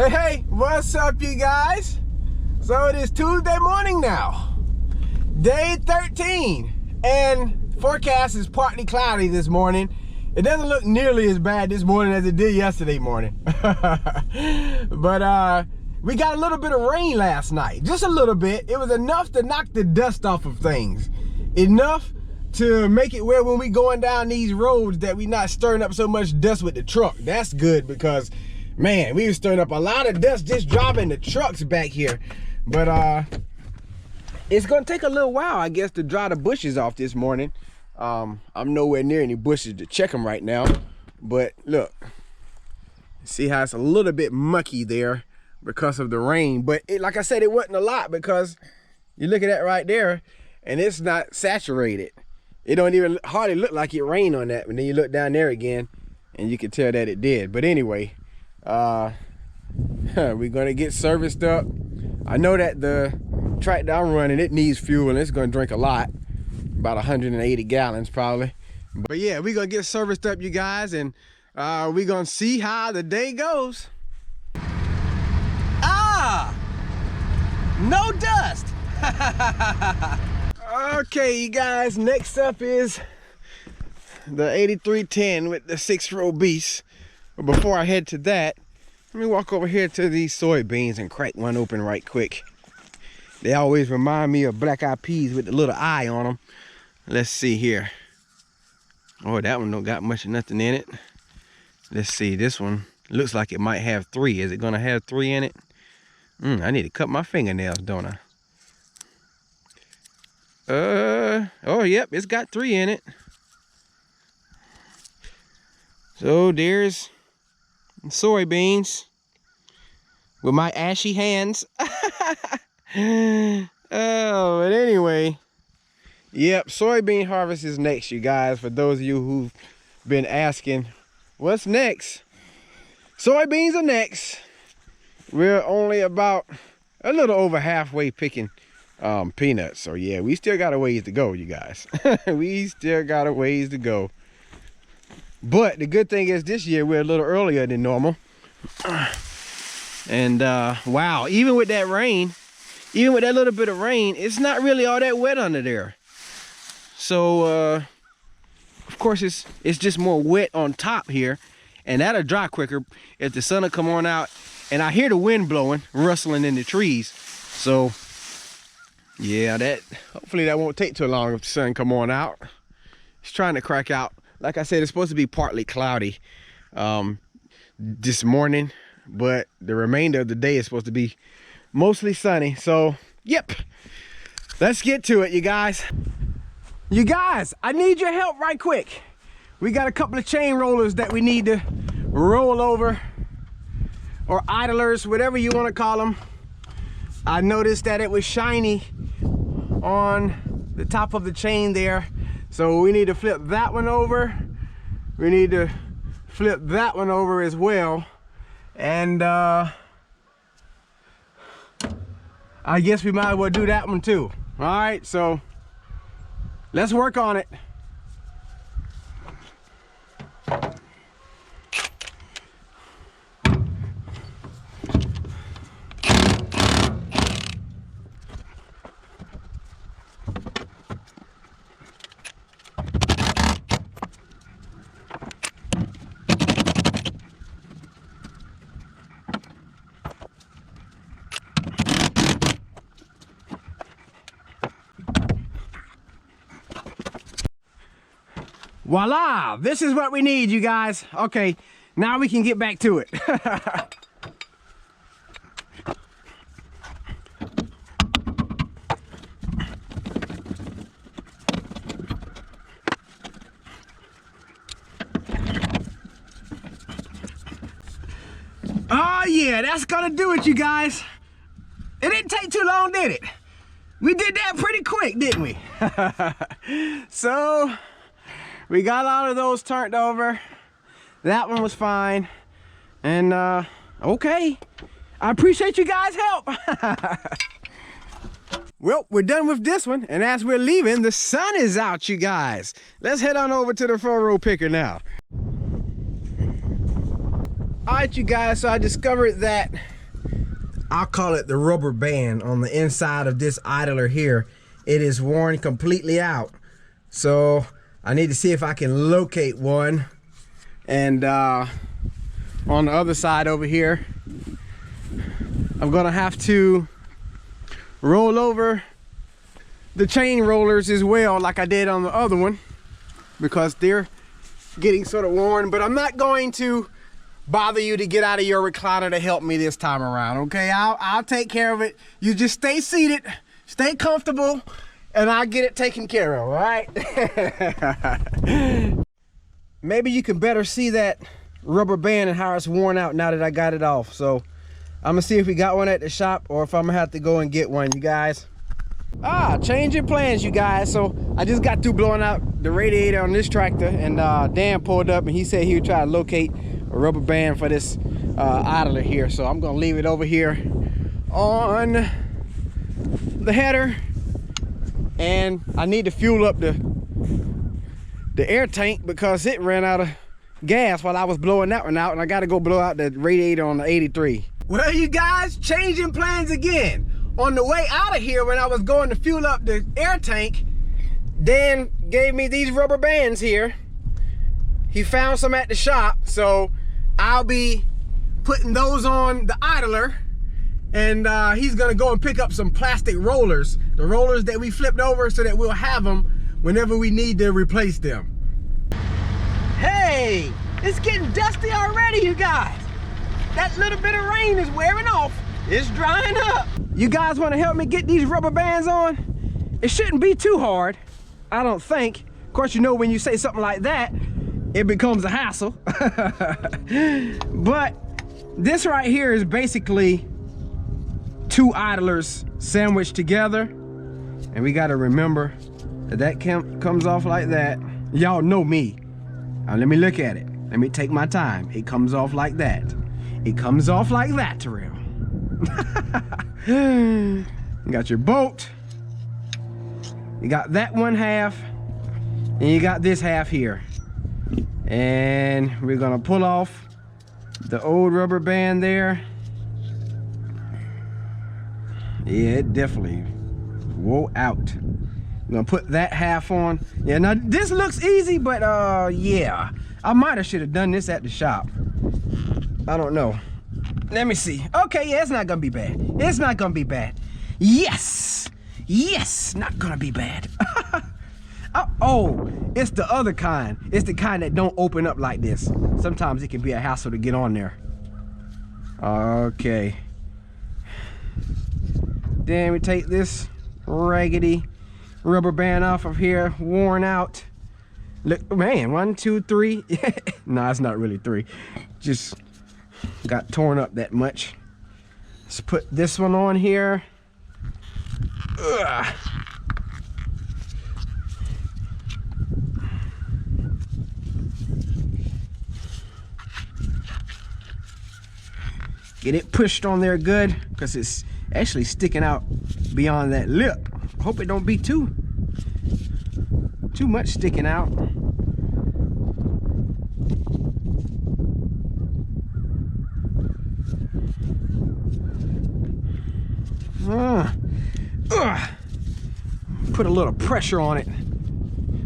Hey, what's up, you guys? So it is Tuesday morning now, day 13, and forecast is partly cloudy this morning. It doesn't look nearly as bad this morning as it did yesterday morning. But we got a little bit of rain last night, just a little bit. It was enough to knock the dust off of things, enough to make it where when we going down these roads that we not stirring up so much dust with the truck. That's good, because man, we was stirring up a lot of dust just driving the trucks back here. But it's gonna take a little while, I guess, to dry the bushes off this morning. I'm nowhere near any bushes to check them right now, but look, see how it's a little bit mucky there because of the rain. But like I said, it wasn't a lot, because you look at that right there and it's not saturated. It don't even hardly look like it rained on that, and then you look down there again and you can tell that it did. But anyway, we're gonna get serviced up. I know that the tractor I'm running, it needs fuel and it's gonna drink a lot, about 180 gallons probably. But yeah, we're gonna get serviced up, you guys, and we're gonna see how the day goes. No dust. Okay, you guys, next up is the 8310 with the 6-row beast. But before I head to that, let me walk over here to these soybeans and crack one open right quick. They always remind me of black eyed peas with the little eye on them. Let's see here. Oh, that one don't got much of nothing in it. Let's see, this one looks like it might have 3. Is it gonna have 3 in it? I need to cut my fingernails, don't I? Oh, yep, it's got 3 in it. So there's soybeans with my ashy hands. Oh, but anyway, yep, soybean harvest is next, you guys. For those of you who've been asking, what's next? Soybeans are next. We're only about a little over halfway picking peanuts. So yeah, we still got a ways to go, you guys. We still got a ways to go. But the good thing is this year we're a little earlier than normal. And wow, even with that rain, even with that little bit of rain, it's not really all that wet under there. So of course it's just more wet on top here, and that'll dry quicker if the sun will come on out. And I hear the wind blowing, rustling in the trees. So yeah, hopefully that won't take too long if the sun come on out. It's trying to crack out. Like I said, it's supposed to be partly cloudy this morning, but the remainder of the day is supposed to be mostly sunny. So yep, let's get to it, you guys. You guys, I need your help right quick. We got a couple of chain rollers that we need to roll over, or idlers, whatever you want to call them. I noticed that it was shiny on the top of the chain there, so we need to flip that one over. We need to flip that one over as well, and I guess we might as well do that one too. All right, so let's work on it. Voila, this is what we need, you guys. Okay, now we can get back to it. Oh yeah, that's gonna do it, you guys. It didn't take too long, did it? We did that pretty quick, didn't we? So we got all of those turned over. That one was fine. And okay, I appreciate you guys' help. Well, we're done with this one, and as we're leaving, the sun is out, you guys. Let's head on over to the 4-row picker now. All right, you guys, so I discovered that, I'll call it the rubber band on the inside of this idler here. It is worn completely out. So I need to see if I can locate one. And on the other side over here, I'm gonna have to roll over the chain rollers as well, like I did on the other one, because they're getting sort of worn. But I'm not going to bother you to get out of your recliner to help me this time around, okay? I'll take care of it. You just stay seated, stay comfortable, and I'll get it taken care of, all right? Maybe you can better see that rubber band and how it's worn out now that I got it off. So I'm gonna see if we got one at the shop or if I'm gonna have to go and get one, you guys. Changing plans, you guys. So I just got through blowing out the radiator on this tractor, and Dan pulled up and he said he would try to locate a rubber band for this idler here. So I'm gonna leave it over here on the header, and I need to fuel up the air tank because it ran out of gas while I was blowing that one out, and I got to go blow out the radiator on the 83. Well, you guys, changing plans again. On the way out of here, when I was going to fuel up the air tank, Dan gave me these rubber bands here. He found some at the shop, so I'll be putting those on the idler, and he's gonna go and pick up some plastic rollers, the rollers that we flipped over, so that we'll have them whenever we need to replace them. Hey, it's getting dusty already, you guys. That little bit of rain is wearing off. It's drying up. You guys want to help me get these rubber bands on? It shouldn't be too hard, I don't think. Of course, you know, when you say something like that, it becomes a hassle. But this right here is basically two idlers sandwiched together, and we got to remember that comes off like that. Y'all know me. Now let me look at it. Let me take my time. It comes off like that. It comes off like that, Terrell. You got your bolt. You got that one half, and you got this half here. And we're gonna pull off the old rubber band there. Yeah, it definitely wore out. I'm gonna put that half on. Yeah, now this looks easy, but yeah, I might have should have done this at the shop. I don't know. Let me see. Okay, yeah, it's not gonna be bad. It's not gonna be bad. Yes, yes, not gonna be bad. Oh, it's the other kind. It's the kind that don't open up like this. Sometimes it can be a hassle to get on there. Okay. Then we take this raggedy rubber band off of here, worn out. Look, man, 1, 2, 3. No, it's not really 3. Just got torn up that much. Let's put this one on here. Ugh. Get it pushed on there good, because it's actually sticking out beyond that lip. Hope it don't be too much sticking out. Put a little pressure on it.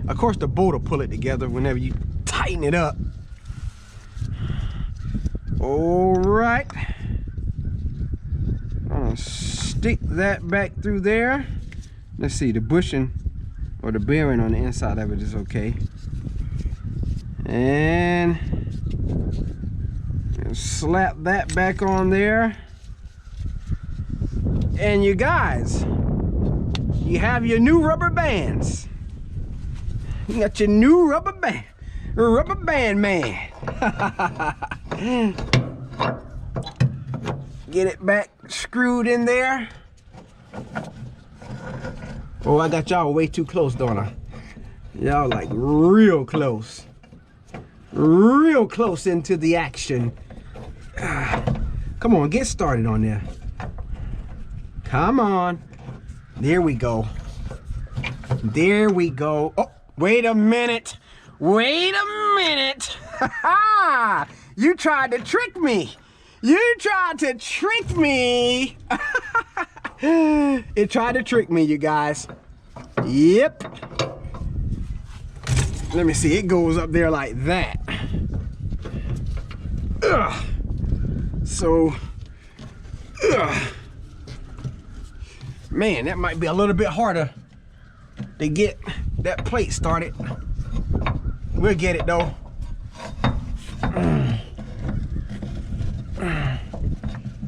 Of course, the bolt will pull it together whenever you tighten it up. All right. I'm gonna stick that back through there. Let's see, the bushing or the bearing on the inside of it is okay. And slap that back on there. And you guys, you have your new rubber bands. You got your new rubber band man. Get it back screwed in there. Oh, I got y'all way too close, don't I? Y'all like real close. Real close into the action. Come on, get started on there. Come on. There we go. There we go. Oh, wait a minute. Wait a minute. You tried to trick me. You tried to trick me. It tried to trick me, you guys. Yep. Let me see, it goes up there like that. Ugh. So, ugh. Man, that might be a little bit harder to get that plate started. We'll get it though.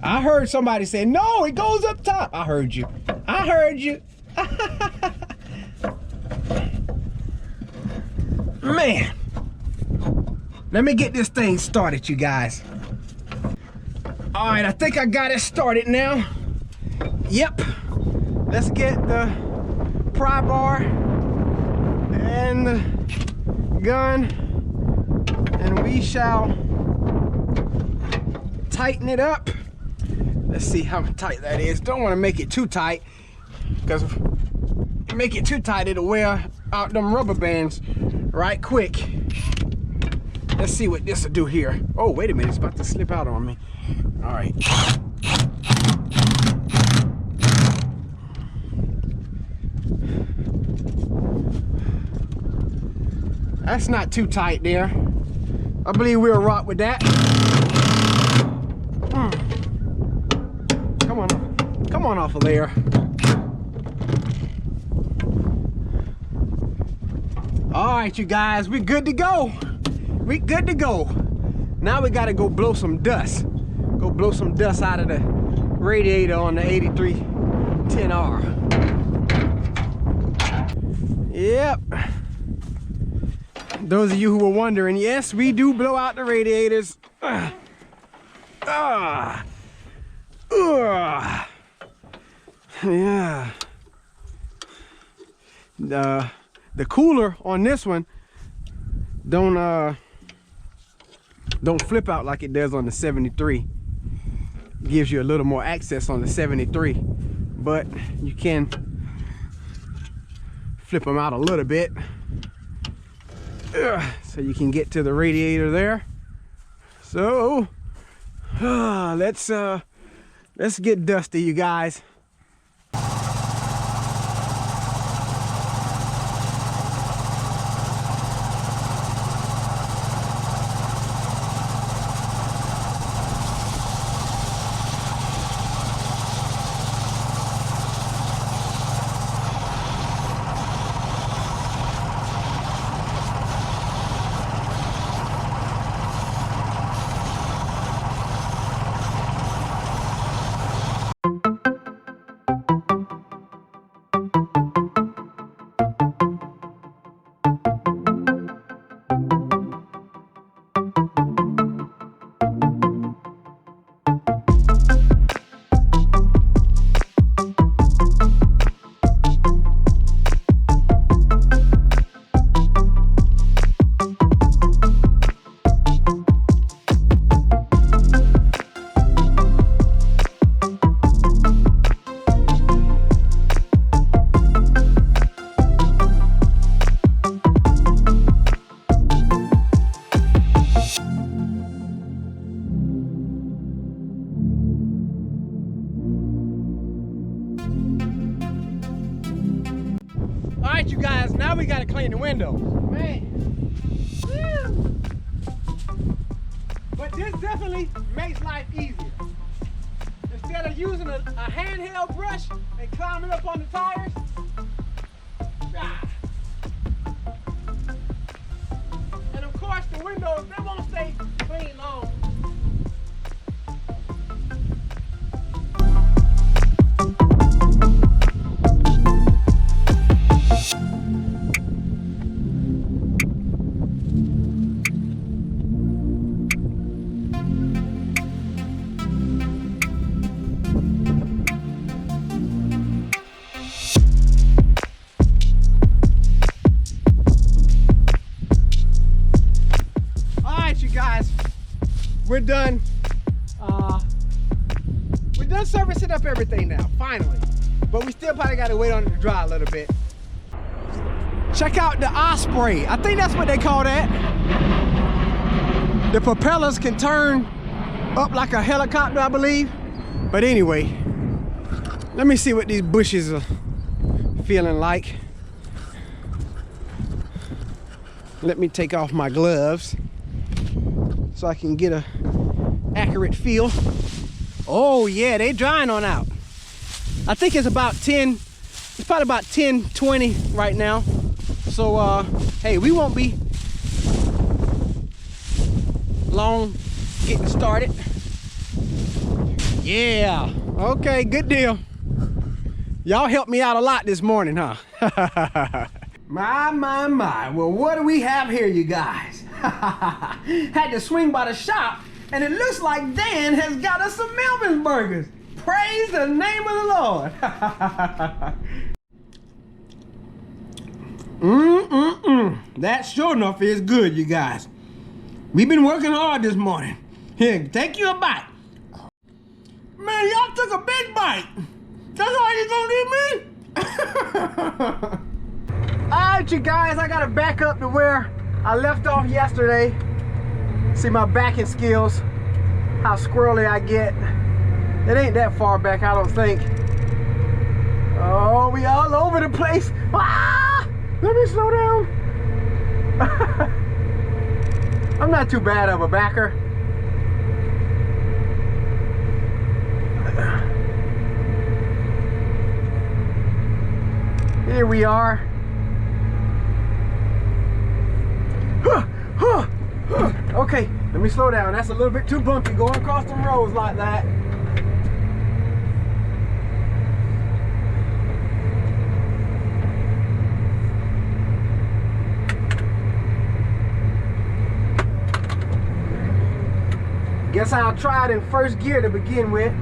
I heard somebody say, no, it goes up top. I heard you. I heard you. Man. Let me get this thing started, you guys. All right, I think I got it started now. Yep. Let's get the pry bar and the gun, and we shall tighten it up. Let's see how tight that is. Don't want to make it too tight, because if you make it too tight, it'll wear out them rubber bands right quick. Let's see what this will do here. Oh, wait a minute, it's about to slip out on me. All right. That's not too tight there. I believe we'll rock with that. Come on off. Come on off of there. All right, you guys, we're good to go. We good to go. Now we gotta go blow some dust. Go blow some dust out of the radiator on the 8310R. Yep. Those of you who were wondering, yes, we do blow out the radiators. Yeah. The cooler on this one don't flip out like it does on the 73. Gives you a little more access on the 73, but you can flip them out a little bit so you can get to the radiator there. So let's get dusty, you guys. Alright, you guys, now we gotta clean the windows. Man. Woo. But this definitely makes life easier. Instead of using a handheld brush and climbing up on the tires. And of course the windows, they won't stay clean long. We're done. We're done servicing up everything now, finally. But we still probably gotta wait on it to dry a little bit. Check out the Osprey. I think that's what they call that. The propellers can turn up like a helicopter, I believe. But anyway, let me see what these bushes are feeling like. Let me take off my gloves so I can get a accurate feel. Oh yeah, they drying on out. I think it's about 10, it's probably about 10, 20 right now. So hey, we won't be long getting started. Yeah, okay, good deal. Y'all helped me out a lot this morning, huh? My. Well, what do we have here, you guys? Had to swing by the shop, and it looks like Dan has got us some Melvin's burgers. Praise the name of the Lord. That sure enough is good, you guys. We've been working hard this morning. Here, take you a bite. Man, y'all took a big bite. That's all you gonna leave me? Alright, you guys, I gotta back up to where I left off yesterday. See my backing skills, how squirrely I get. It ain't that far back, I don't think. Oh, we all over the place. Ah! Let me slow down. I'm not too bad of a backer. Here we are. Okay, let me slow down. That's a little bit too bumpy going across the roads like that. Guess I'll try it in first gear to begin with.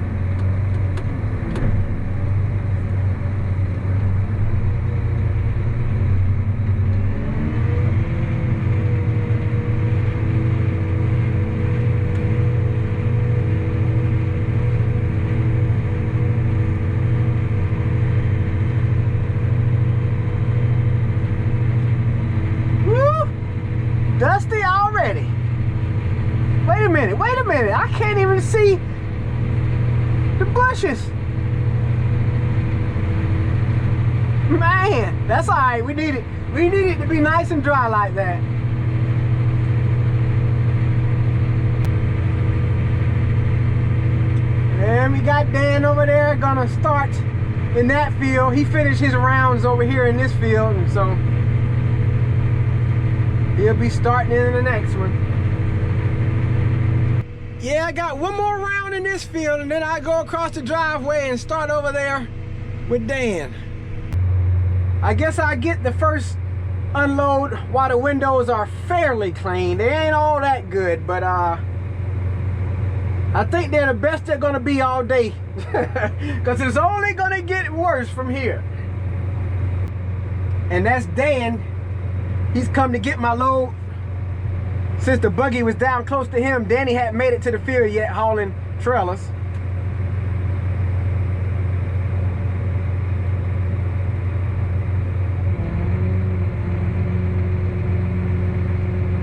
Dusty already. Wait a minute, I can't even see the bushes. Man, that's all right, we need it to be nice and dry like that. And we got Dan over there gonna start in that field. He finished his rounds over here in this field, and so he'll be starting in the next one. Yeah, I got one more round in this field, and then I go across the driveway and start over there with Dan. I guess I get the first unload while the windows are fairly clean. They ain't all that good, but I think they're the best they're gonna be all day. Because it's only gonna get worse from here. And that's Dan. He's come to get my load. Since the buggy was down close to him, Danny hadn't made it to the field yet hauling trailers.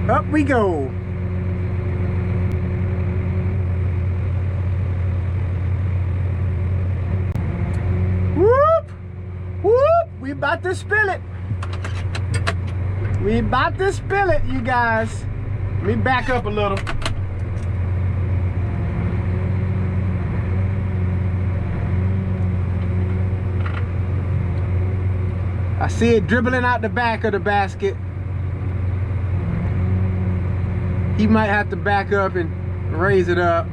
Up we go. Whoop! Whoop! We about to spill it. We about to spill it, you guys. Let me back up a little. I see it dribbling out the back of the basket. He might have to back up and raise it up.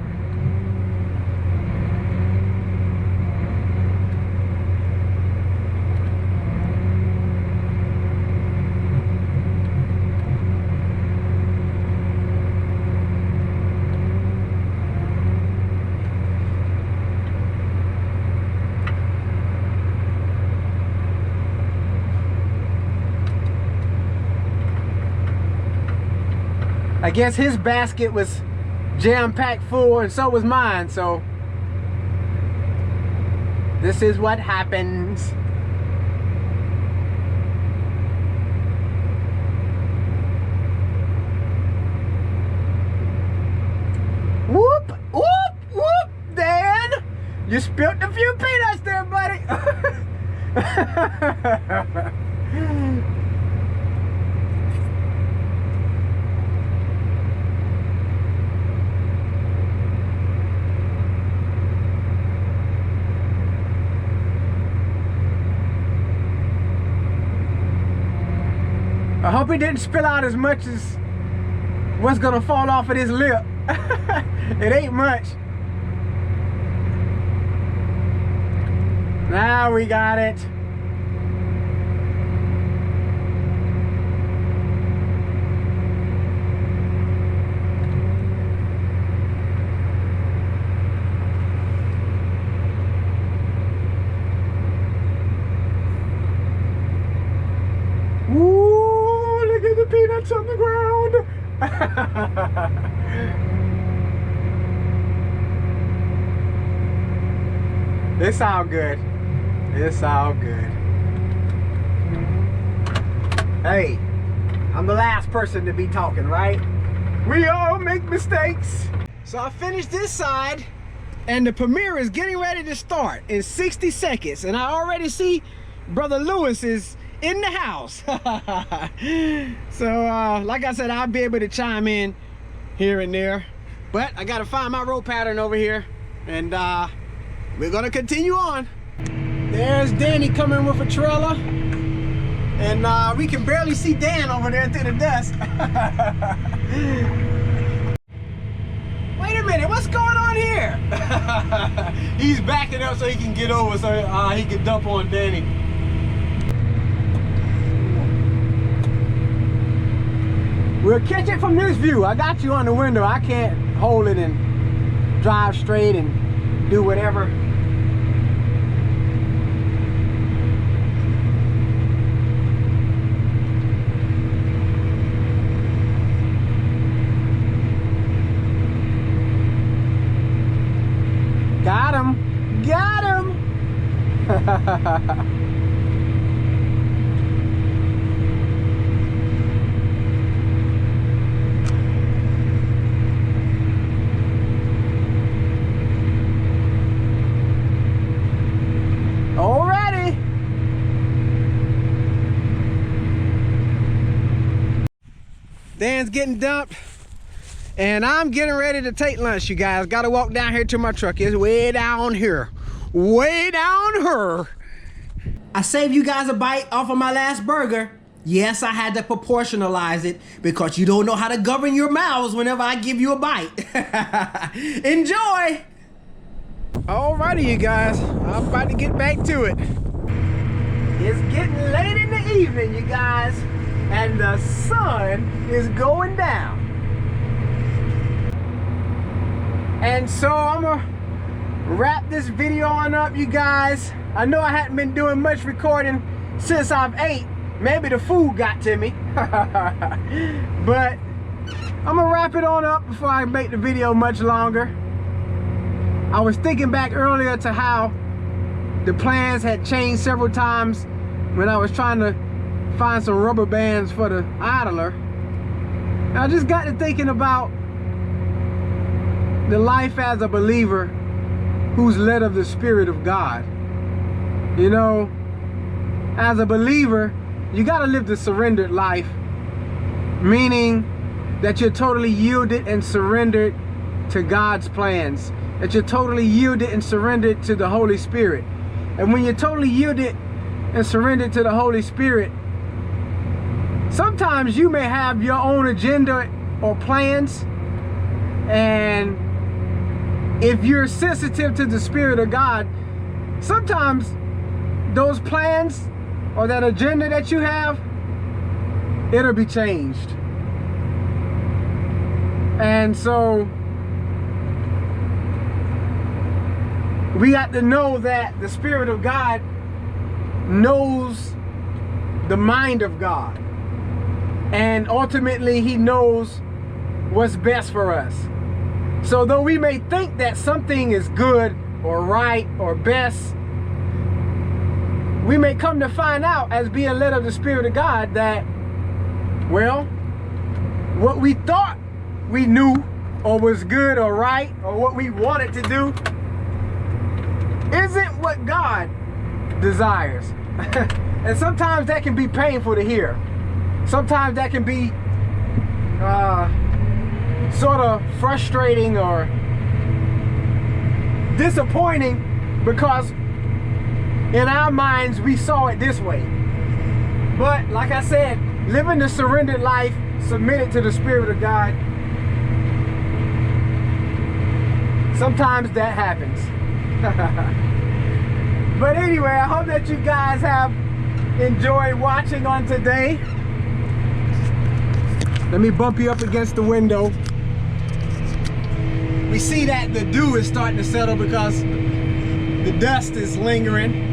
I guess his basket was jam-packed full, and so was mine, so this is what happens. You spilled a few peanuts there, buddy. I hope he didn't spill out as much as what's gonna fall off of his lip. It ain't much. Now we got it. Ooh, look at the peanuts on the ground. It's all good. It's all good. Hey, I'm the last person to be talking, right? We all make mistakes. So I finished this side, and the premiere is getting ready to start in 60 seconds. And I already see Brother Lewis is in the house. So like I said, I'll be able to chime in here and there, but I gotta find my rope pattern over here, and we're gonna continue on. There's Danny coming with a trailer, and we can barely see Dan over there through the dust. Wait a minute, what's going on here? He's backing up so he can get over, so he can dump on Danny. We'll catch it from this view. I got you on the window. I can't hold it and drive straight and do whatever. Got him. Got him. Already. Dan's getting dumped, and I'm getting ready to take lunch, you guys. Gotta walk down here to my truck. It's way down here. Way down here. I saved you guys a bite off of my last burger. Yes, I had to proportionalize it because you don't know how to govern your mouths whenever I give you a bite. Enjoy. Alrighty, you guys, I'm about to get back to it. It's getting late in the evening, you guys, and the sun is going down. And so I'm gonna wrap this video on up, you guys. I know I hadn't been doing much recording since I've ate. Maybe the food got to me. But I'm gonna wrap it on up before I make the video much longer. I was thinking back earlier to how the plans had changed several times when I was trying to find some rubber bands for the idler. And I just got to thinking about the life as a believer who's led of the Spirit of God. You know, as a believer, you got to live the surrendered life, meaning that you're totally yielded and surrendered to God's plans, that you're totally yielded and surrendered to the Holy Spirit. And when you're totally yielded and surrendered to the Holy Spirit, sometimes you may have your own agenda or plans, and if you're sensitive to the Spirit of God, sometimes those plans or that agenda that you have, it'll be changed. And so we got to know that the Spirit of God knows the mind of God, and ultimately He knows what's best for us. So though we may think that something is good or right or best, we may come to find out as being led of the Spirit of God that, well, what we thought we knew or was good or right or what we wanted to do what God desires. And sometimes that can be painful to hear. Sometimes that can be sort of frustrating or disappointing, because in our minds we saw it this way. But like I said, living the surrendered life, submitted to the Spirit of God, sometimes that happens. But anyway, I hope that you guys have enjoyed watching on today. Let me bump you up against the window. We see that the dew is starting to settle because the dust is lingering.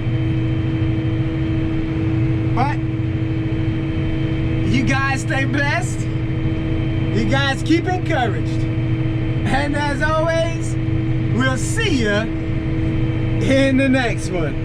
But you guys stay blessed. You guys keep encouraged. And as always, we'll see you in the next one.